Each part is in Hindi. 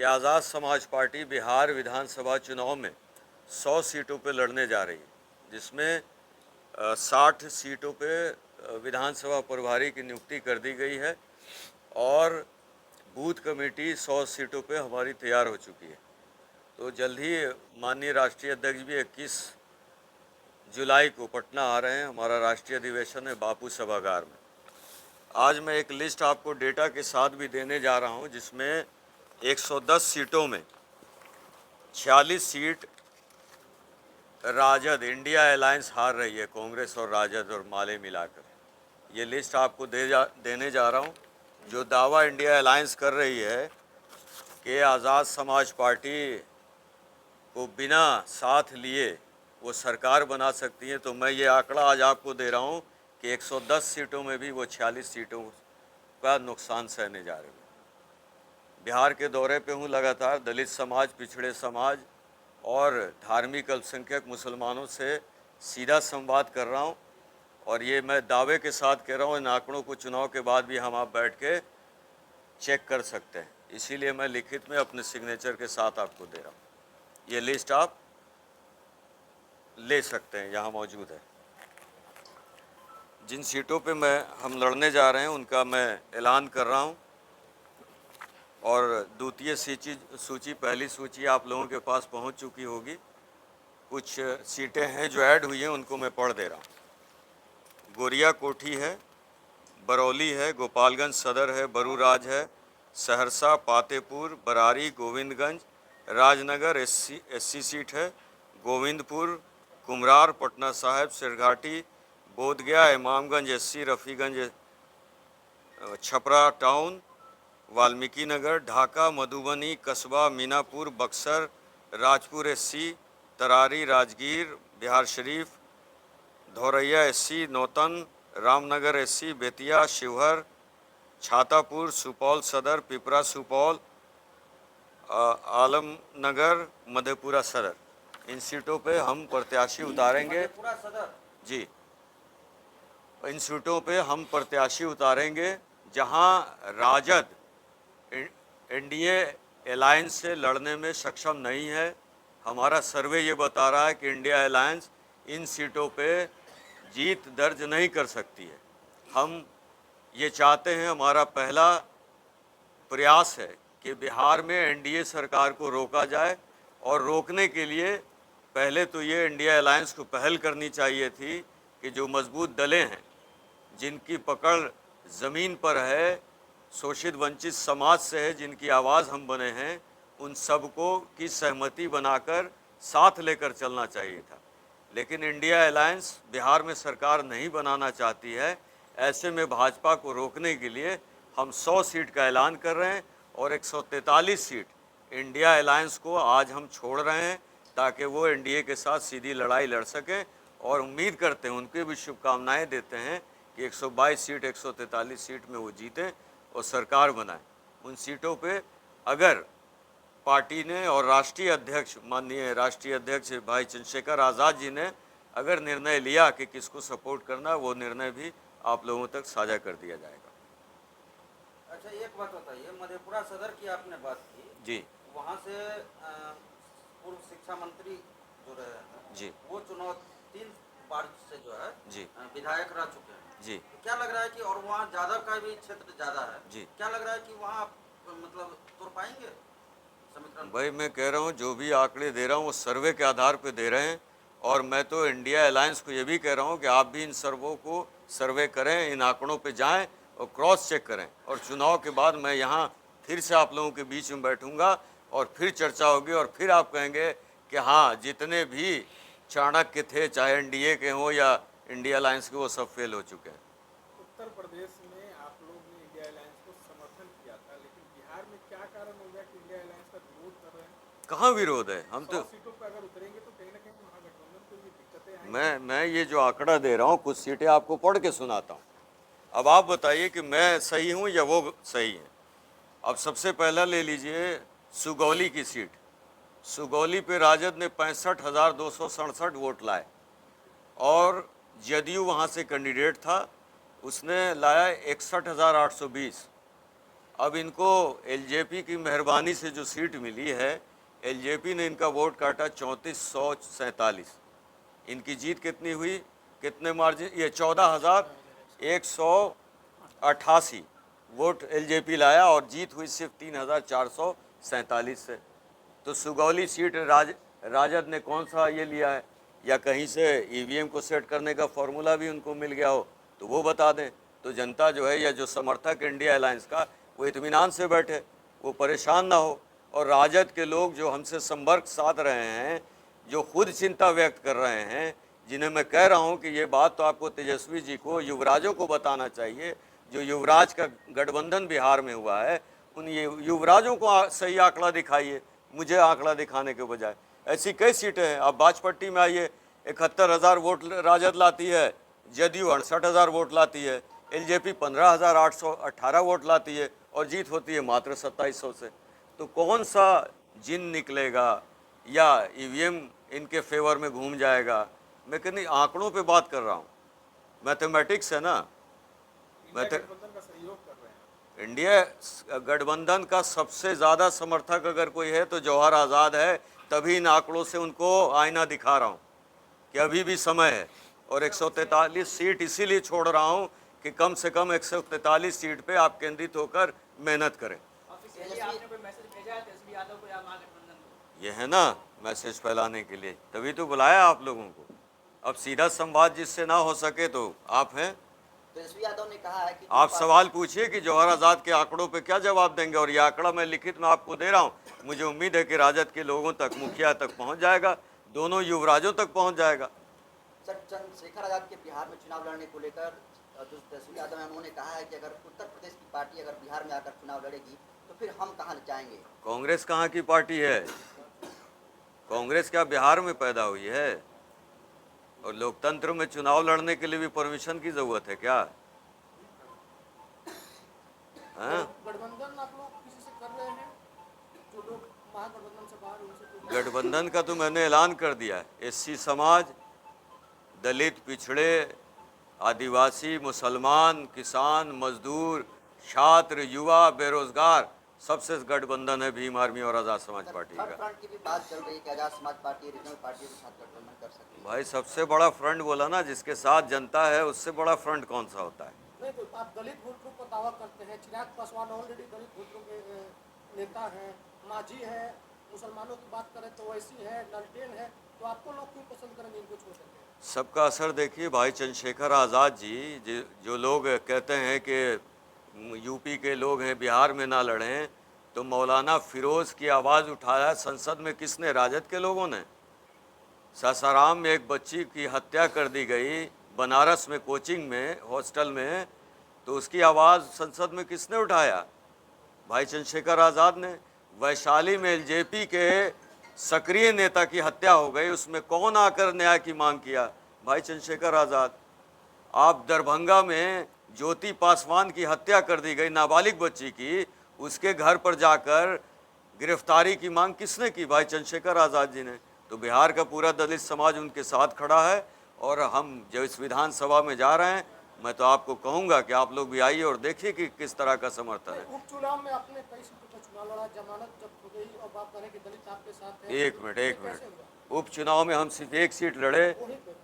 कि आज़ाद समाज पार्टी बिहार विधानसभा चुनाव में 100 सीटों पे लड़ने जा रही है, जिसमें 60 सीटों पे विधानसभा प्रभारी की नियुक्ति कर दी गई है और बूथ कमेटी 100 सीटों पे हमारी तैयार हो चुकी है। तो जल्द ही माननीय राष्ट्रीय अध्यक्ष भी 21 जुलाई को पटना आ रहे हैं। हमारा राष्ट्रीय अधिवेशन है बापू सभागार में। आज मैं एक लिस्ट आपको डेटा के साथ भी देने जा रहा हूं, जिसमें 110 सीटों में 46 सीट राजद इंडिया अलायंस हार रही है, कांग्रेस और राजद और माले मिलाकर। ये लिस्ट आपको देने जा रहा हूँ। जो दावा इंडिया अलायंस कर रही है कि आज़ाद समाज पार्टी को बिना साथ लिए वो सरकार बना सकती है, तो मैं ये आंकड़ा आज आपको दे रहा हूँ कि 110 सीटों में भी वो 46 सीटों का नुकसान सहने जा रहे हैं। बिहार के दौरे पे हूँ लगातार। दलित समाज, पिछड़े समाज और धार्मिक अल्पसंख्यक मुसलमानों से सीधा संवाद कर रहा हूँ और ये मैं दावे के साथ कह रहा हूँ। इन आंकड़ों को चुनाव के बाद भी हम आप बैठ के चेक कर सकते हैं, इसीलिए मैं लिखित में अपने सिग्नेचर के साथ आपको दे रहा हूँ। ये लिस्ट आप ले सकते हैं, यहाँ मौजूद है। जिन सीटों पे हम लड़ने जा रहे हैं उनका मैं ऐलान कर रहा हूँ और द्वितीय सूची पहली सूची आप लोगों के पास पहुँच चुकी होगी। कुछ सीटें हैं जो ऐड हुई हैं, उनको मैं पढ़ दे रहा हूँ। गोरिया कोठी है, बरौली है, गोपालगंज सदर है, बरूराज है, सहरसा, पातेपुर, बरारी, गोविंदगंज, राजनगर एससी सीट है, गोविंदपुर, कुमरार, पटना साहिब, सिरघाटी, बोधगया, इमामगंज एससी, रफ़ीगंज, छपरा टाउन, वाल्मीकि नगर, ढाका, मधुबनी, कस्बा, Minapur, Buxar, Rajpur SC, Tarari, Rajgir, Bihar Sharif, Dhauraiya SC, Nautan, Ramnagar SC, Bettiah, Sheohar, Chhatapur, Supaul सदर, पिपरा सुपौल, आलमनगर, मधेपुरा सदर। इन सीटों पे हम प्रत्याशी उतारेंगे जी। इन सीटों पे हम प्रत्याशी उतारेंगे जहां राजद एनडीए अलायंस से लड़ने में सक्षम नहीं है। हमारा सर्वे ये बता रहा है कि इंडिया अलायंस इन सीटों पे जीत दर्ज नहीं कर सकती है। हम ये चाहते हैं, हमारा पहला प्रयास है कि बिहार में एनडीए सरकार को रोका जाए और रोकने के लिए पहले तो ये इंडिया अलायंस को पहल करनी चाहिए थी कि जो मजबूत दलें हैं, जिनकी पकड़ ज़मीन पर है, शोषित वंचित समाज से है, जिनकी आवाज़ हम बने हैं, उन सबको की सहमति बनाकर साथ लेकर चलना चाहिए था। लेकिन इंडिया अलायंस बिहार में सरकार नहीं बनाना चाहती है। ऐसे में भाजपा को रोकने के लिए हम 100 सीट का ऐलान कर रहे हैं और 143 सीट इंडिया अलायंस को आज हम छोड़ रहे हैं ताकि वो एनडीए के साथ सीधी लड़ाई लड़ सकें। और उम्मीद करते हैं, उनके भी शुभकामनाएं देते हैं कि 122 सीट 143 सीट में वो जीतें और सरकार बनाएं। उन सीटों पे अगर पार्टी ने और राष्ट्रीय अध्यक्ष माननीय राष्ट्रीय अध्यक्ष भाई चंद्रशेखर आज़ाद जी ने अगर निर्णय लिया कि किसको सपोर्ट करना, वो निर्णय भी आप लोगों तक साझा कर दिया जाएगा। अच्छा, एक बात बताइए, मधेपुरा सदर की आपने बात की जी। वहाँ से पूर्व शिक्षा मंत्री जो रहे हैं जी, वो चुनाव 3 बार से जो है जी, विधायक रह चुके हैं जी, तो क्या लग रहा है कि, और वहाँ यादव का भी क्षेत्र ज़्यादा है जी। क्या लग रहा है कि वहाँ मतलब तोड़ पाएंगे समीकरण? भाई मैं कह रहा हूँ, जो भी आंकड़े दे रहा हूँ वो सर्वे के आधार पर दे रहे हैं और मैं तो इंडिया अलायंस को ये भी कह रहा हूँ कि आप भी इन सर्वों को सर्वे करें, इन आंकड़ों पे जाएं और क्रॉस चेक करें। और चुनाव के बाद मैं यहाँ फिर से आप लोगों के बीच में बैठूंगा और फिर चर्चा होगी और फिर आप कहेंगे कि हाँ, जितने भी चाणक्य थे, चाहे एनडीए के हों या इंडिया अलायंस के, वो सब फेल हो चुके हैं। उत्तर प्रदेश में आप लोग ने इंडिया अलायंस को समर्थन किया था, लेकिन बिहार में क्या कारण हो गया कि इंडिया अलायंस का विरोध कर रहे हैं? कहाँ विरोध है? हम 100 तो सीटों पर अगर उतरेंगे तो कहीं ना कहीं महागठबंधन को ये दिक्कतें आएंगी। मैं ये जो आंकड़ा दे रहा हूँ, कुछ सीटें आपको पढ़ के सुनाता हूँ। अब आप बताइए कि मैं सही हूँ या वो सही है। अब सबसे पहला ले लीजिए सुगौली की सीट। सुगौली पे राजद ने 65,267 वोट लाए और जदयू वहाँ से कैंडिडेट था, उसने लाया 61,820। अब इनको एलजेपी की मेहरबानी से जो सीट मिली है, एलजेपी ने इनका वोट काटा 3447। इनकी जीत कितनी हुई, कितने मार्जिन, ये 14,188 वोट एलजेपी लाया और जीत हुई सिर्फ 3,447 से। तो सुगौली सीट राजद ने कौन सा ये लिया है, या कहीं से ईवीएम को सेट करने का फॉर्मूला भी उनको मिल गया हो तो वो बता दें। तो जनता जो है, या जो समर्थक इंडिया अलायंस का, वो इत्मीनान से बैठे, वो परेशान ना हो। और राजद के लोग जो हमसे संपर्क साध रहे हैं, जो खुद चिंता व्यक्त कर रहे हैं, जिन्हें मैं कह रहा हूं कि ये बात तो आपको तेजस्वी जी को, युवराजों को बताना चाहिए। जो युवराज का गठबंधन बिहार में हुआ है, उन युवराजों को सही आंकड़ा दिखाइए, मुझे आंकड़ा दिखाने के बजाय। ऐसी कई सीटें हैं। आप बाजपट्टी में आइए, 71,000 वोट राजद लाती है, जदयू 68,000 वोट लाती है, एलजेपी 15,818 वोट लाती है और जीत होती है मात्र 2700 से। तो कौन सा जिन निकलेगा या ईवीएम इनके फेवर में घूम जाएगा? मैं कहनी आंकड़ों पे बात कर रहा हूँ, मैथमेटिक्स है ना। गठबंधन का सहयोग कर रहे हैं। इंडिया गठबंधन का सबसे ज़्यादा समर्थक अगर कोई है तो जवाहर आज़ाद है। तभी इन आंकड़ों से उनको आईना दिखा रहा हूँ कि अभी भी समय है। और 143 सीट इसीलिए छोड़ रहा हूँ कि कम से कम 143 सीट पे आप केंद्रित होकर मेहनत करें। आपने कोई मैसेज भेजा है तेजस्वी यादव को या महागठबंधन को? ये है ना मैसेज फैलाने के लिए, तभी तो बुलाया आप लोगों को। अब सीधा संवाद जिससे ना हो सके तो आप हैं। तेजस्वी यादव ने कहा है कि आप सवाल पूछिए कि जवाहर आज़ाद के आंकड़ों पे क्या जवाब देंगे। और ये आंकड़ा मैं लिखित में आपको दे रहा हूँ। मुझे उम्मीद है कि राजद के लोगों तक, मुखिया तक पहुँच जाएगा, दोनों युवराजों तक पहुँच जाएगा। सर, चंद्रशेखर आजाद के बिहार में चुनाव लड़ने को लेकर जो तेजस्वी यादव है, उन्होंने कहा है कि अगर उत्तर प्रदेश की पार्टी अगर बिहार में आकर चुनाव लड़ेगी तो फिर हम कहाँ जाएंगे? कांग्रेस कहाँ की पार्टी है? कांग्रेस क्या बिहार में पैदा हुई है? और लोकतंत्र में चुनाव लड़ने के लिए भी परमिशन की जरूरत है क्या? गठबंधन आप लोग किसी से कर रहे हैं? जो लोग महागठबंधन से बाहर, उनसे गठबंधन का तो मैंने ऐलान कर दिया है। एससी समाज, दलित, पिछड़े, आदिवासी, मुसलमान, किसान, मजदूर, छात्र, युवा, बेरोजगार, सबसे गठबंधन है भीम आर्मी और आज़ाद समाज पार्टी थर्ड का। फ्रंट की भी बात चल रही है कि Azad Samaj party regional party के साथ गठबंधन कर सकती है। भाई सबसे बड़ा फ्रंट बोला ना, जिसके साथ जनता है, उससे बड़ा फ्रंट कौन सा होता है? नहीं, तो आप दलित वोट ग्रुप का दावा करते हैं। चिराग पासवान ऑलरेडी दलित वोट ग्रुप के नेता हैं, मांझी है, मुसलमानों की बात करें तो वैसी है, नलटेन है। तो आपको लोग क्यों पसंद करेंगे इनको छोड़ करके? सबका असर देखिए। भाई चंद्रशेखर आज़ाद जी, जो लोग कहते हैं कि यूपी के लोग हैं, बिहार में ना लड़ें, तो मौलाना फिरोज़ की आवाज़ उठाया संसद में किसने? राजद के लोगों ने। सासाराम में एक बच्ची की हत्या कर दी गई, बनारस में कोचिंग में, हॉस्टल में, तो उसकी आवाज़ संसद में किसने उठाया? भाई चंद्रशेखर आज़ाद ने। वैशाली में एलजेपी के सक्रिय नेता की हत्या हो गई, उसमें कौन आकर न्याय की मांग किया? भाई चंद्रशेखर आज़ाद। आप दरभंगा में ज्योति पासवान की हत्या कर दी गई, नाबालिग बच्ची की, उसके घर पर जाकर गिरफ्तारी की मांग किसने की? भाई चंद्रशेखर आज़ाद जी ने। तो बिहार का पूरा दलित समाज उनके साथ खड़ा है। और हम जो इस विधानसभा में जा रहे हैं, मैं तो आपको कहूँगा कि आप लोग भी आइए और देखिए कि किस तरह का समर्थन है। उपचुनाव में आपने कई सीटों पर चुनाव लड़ा, जमानत जब्त हो गई और आप कह रहे हैं कि दलित आपके साथ है। एक मिनट। उपचुनाव में हम सिर्फ एक सीट लड़े,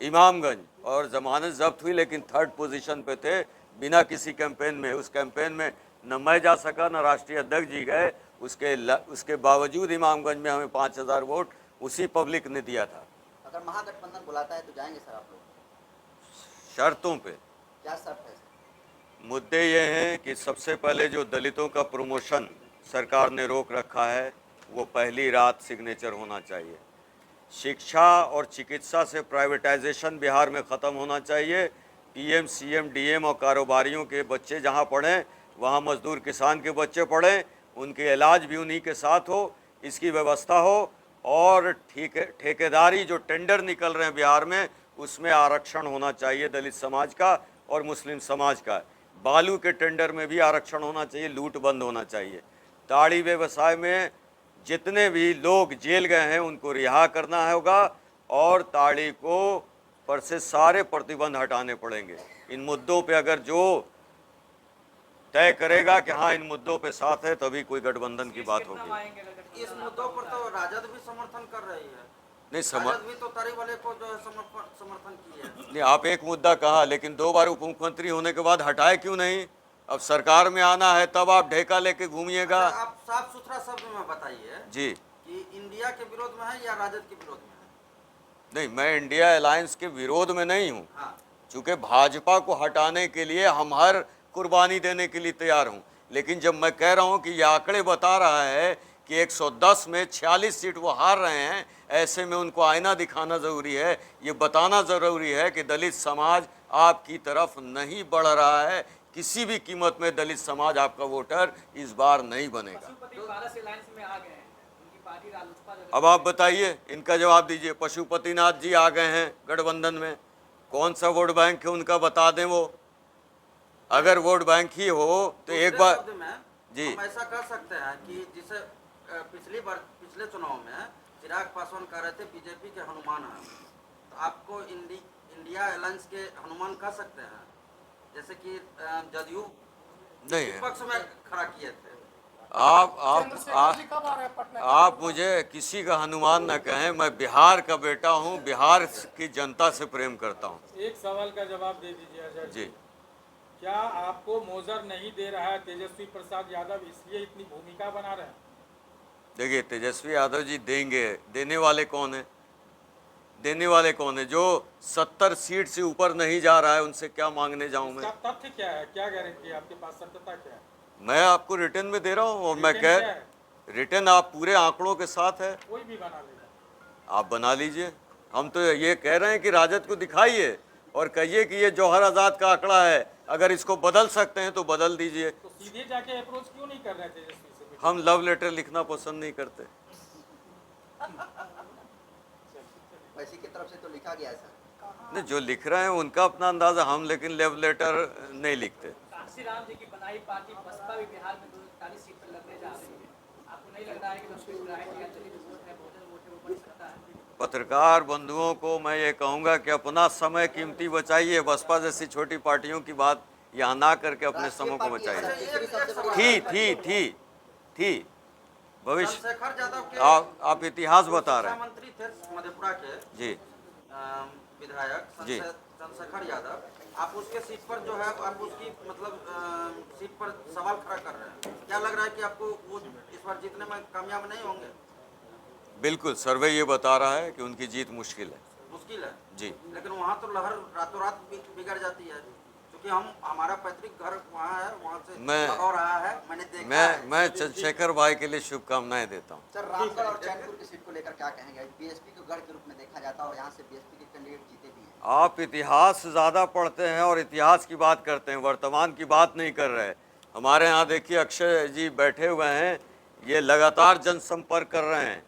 इमामगंज, और जमानत जब्त हुई, लेकिन थर्ड पोजीशन पे थे, बिना किसी कैंपेन में। उस कैंपेन में न मैं जा सका, न राष्ट्रीय अध्यक्ष जी गए। उसके बावजूद इमामगंज में हमें 5,000 वोट उसी पब्लिक ने दिया था। अगर महागठबंधन बुलाता है तो जाएंगे सर आप लोग? शर्तों पे। क्या शर्त है सर? मुद्दे ये हैं कि सबसे पहले जो दलितों का प्रमोशन सरकार ने रोक रखा है, वो पहली रात सिग्नेचर होना चाहिए। शिक्षा और चिकित्सा से प्राइवेटाइजेशन बिहार में ख़त्म होना चाहिए। पीएम, सीएम, डीएम और कारोबारियों के बच्चे जहाँ पढ़ें, वहाँ मजदूर किसान के बच्चे पढ़ें, उनके इलाज भी उन्हीं के साथ हो, इसकी व्यवस्था हो। और ठेकेदारी जो टेंडर निकल रहे हैं बिहार में, उसमें आरक्षण होना चाहिए दलित समाज का और मुस्लिम समाज का। बालू के टेंडर में भी आरक्षण होना चाहिए, लूट बंद होना चाहिए। ताड़ी व्यवसाय में जितने भी लोग जेल गए हैं उनको रिहा करना होगा और ताड़ी को पर से सारे प्रतिबंध हटाने पड़ेंगे। इन मुद्दों पे अगर जो तय करेगा कि हाँ इन मुद्दों पे साथ है, तभी कोई गठबंधन की बात होगी। इस मुद्दों पर तो राजद भी समर्थन कर रही है। नहीं राजद भी तो तारी वाले को जो है समर्थन की है। नहीं, आप एक मुद्दा कहा, लेकिन 2 बार उप मुख्यमंत्री होने के बाद हटाए क्यों नहीं? अब सरकार में आना है तब आप ढेका लेके घूमिएगा। आप साफ सुथरा शब्द में बताइए जी, कि इंडिया के विरोध में है या राजद के विरोध में है? नहीं, मैं इंडिया अलायंस के विरोध में नहीं हूँ। हाँ, चूँकि भाजपा को हटाने के लिए हम हर कुर्बानी देने के लिए तैयार हूँ, लेकिन जब मैं कह रहा हूँ कि ये आंकड़े बता रहा है कि 110 में 46 सीट वो हार रहे हैं, ऐसे में उनको आईना दिखाना ज़रूरी है, ये बताना ज़रूरी है कि दलित समाज आपकी तरफ नहीं बढ़ रहा है। किसी भी कीमत में दलित समाज आपका वोटर इस बार नहीं बनेगा। पशुपति पारस अलायंस में आ गए हैं, उनकी पार्टी रालोसपा अब आप बताइए, इनका जवाब दीजिए। पशुपतिनाथ जी आ गए हैं गठबंधन में, कौन सा वोट बैंक है उनका बता दें वो। अगर वोट बैंक ही हो तो एक बार शब्द में जी। हम ऐसा कह सकते हैं कि जिसे पिछले चुनाव में चिराग पासवान कह रहे थे बीजेपी के हनुमान हैं, तो आपको इंडिया अलायंस के हनुमान कह सकते हैं, जैसे कि जदयू नहीं है। विपक्ष में खड़ा किए थे। चंद्रशेखर जी कब आ रहे हैं पटना? आप मुझे किसी का हनुमान न कहें, मैं बिहार का बेटा हूं, बिहार की जनता से प्रेम करता हूं। एक सवाल का जवाब दे दीजिए अजय जी, क्या आपको मोजर नहीं दे रहा है तेजस्वी प्रसाद यादव, इसलिए इतनी भूमिका बना रहे हैं? देखिए, तेजस्वी यादव जी देंगे, देने वाले कौन है? देने वाले कौन है? जो 70 सीट से ऊपर नहीं जा रहा है उनसे क्या मांगने जाऊं मैं? इसका तथ्य क्या है, क्या गारंटी है आपके पास, सत्यता क्या है? मैं आपको रिटर्न में दे रहा हूं, और मैं रिटर्न क्या कह है? रिटर्न आप पूरे आंकड़ों के साथ है, कोई भी बना लेगा। आप बना लीजिए। हम तो ये कह रहे हैं कि राजद को दिखाइए और कहिए कि ये जौहर आज़ाद का आंकड़ा है, अगर इसको बदल सकते हैं तो बदल दीजिए। तो सीधे जाके अप्रोच क्यों नहीं कर रहे तेजस्वी से? हम लव लेटर लिखना पसंद नहीं करते। वैसी की तरफ से तो लिखा गया है सर। नहीं, जो लिख रहे हैं उनका अपना अंदाजा, हम लेकिन लव लेटर नहीं लिखते। कांसी राम जी की बनाई पार्टी बसपा भी बिहार में 241 सीट पर लड़ने जा रही है। आपको नहीं लगता है कि लक्ष्मी नारायण या दलित वोट है, बहुजन वोट है, वो बढ़ सकता है? पत्रकार बंधुओं को मैं ये कहूँगा कि अपना समय कीमती बचाइए, बसपा जैसी छोटी पार्टियों की बात यहाँ ना करके अपने समय को बचाइए। थी भविष्य। चंद्रशेखर यादव के आप इतिहास बता रहे हैं। मंत्री थे मधेपुरा के जी, विधायक जी। चंद्रशेखर यादव, आप उसके सीट पर जो है आप उसकी मतलब सीट पर सवाल खड़ा कर रहे हैं। क्या लग रहा है कि आपको वो इस बार जीतने में कामयाब नहीं होंगे? बिल्कुल, सर्वे ये बता रहा है कि उनकी जीत मुश्किल है। मुश्किल है जी, लेकिन वहाँ तो लहर रातों रात बिगड़ जाती है, क्योंकि हमारा पैतृक घर वहाँ है, वहाँ से भगाव रहा है, मैंने देखा है। मैं चंद्रशेखर भाई के लिए शुभकामनाएं देता हूँ। सर, रामगढ़ और चैनपुर की सीट को लेकर क्या कहेंगे? बीएसपी को गढ़ के रूप में देखा जाता है और यहाँ से बीएसपी के कैंडिडेट जीते भी हैं। आप इतिहास ज़्यादा पढ़ते हैं और इतिहास की बात करते हैं, वर्तमान की बात नहीं कर रहे। हमारे यहाँ देखिए अक्षय जी बैठे हुए हैं, ये लगातार जनसंपर्क कर रहे हैं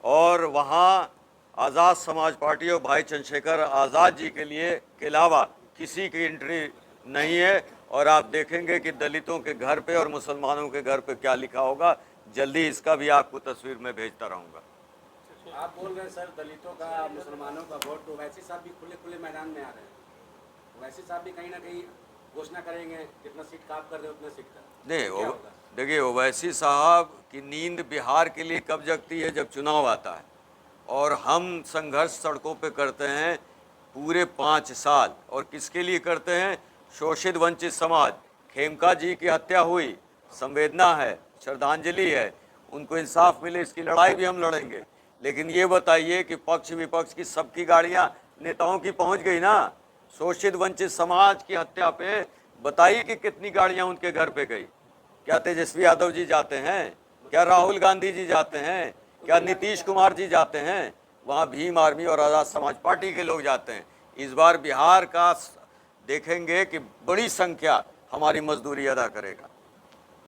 और वहाँ आज़ाद समाज पार्टी और भाई चंद्रशेखर आज़ाद जी के लिए के अलावा किसी की एंट्री नहीं है। और आप देखेंगे कि दलितों के घर पे और मुसलमानों के घर पे क्या लिखा होगा, जल्दी इसका भी आपको तस्वीर में भेजता रहूँगा। आप बोल रहे हैं सर दलितों का, मुसलमानों का वोट, तो वैसे साहब भी खुले मैदान में आ रहे हैं। वैसे साहब भी कहीं ना कहीं घोषणा करेंगे कितना सीट काप कर दे उतना सीट का नहीं, देखिए ओवैसी साहब की नींद बिहार के लिए कब जगती है? जब चुनाव आता है। और हम संघर्ष सड़कों पे करते हैं पूरे 5 साल, और किसके लिए करते हैं? शोषित वंचित समाज। खेमका जी की हत्या हुई, संवेदना है, श्रद्धांजलि है, उनको इंसाफ मिले इसकी लड़ाई भी हम लड़ेंगे। लेकिन ये बताइए कि पक्ष विपक्ष की सबकी गाड़ियां नेताओं की पहुंच गई ना? शोषित वंचित समाज की हत्या पे बताइए कि कितनी गाड़ियां उनके घर पे गई। क्या तेजस्वी यादव जी जाते हैं? क्या राहुल गांधी जी जाते हैं? क्या नीतीश कुमार जी जाते हैं? वहाँ भीम आर्मी और आज़ाद समाज पार्टी के लोग जाते हैं। इस बार बिहार का देखेंगे कि बड़ी संख्या हमारी मजदूरी अदा करेगा।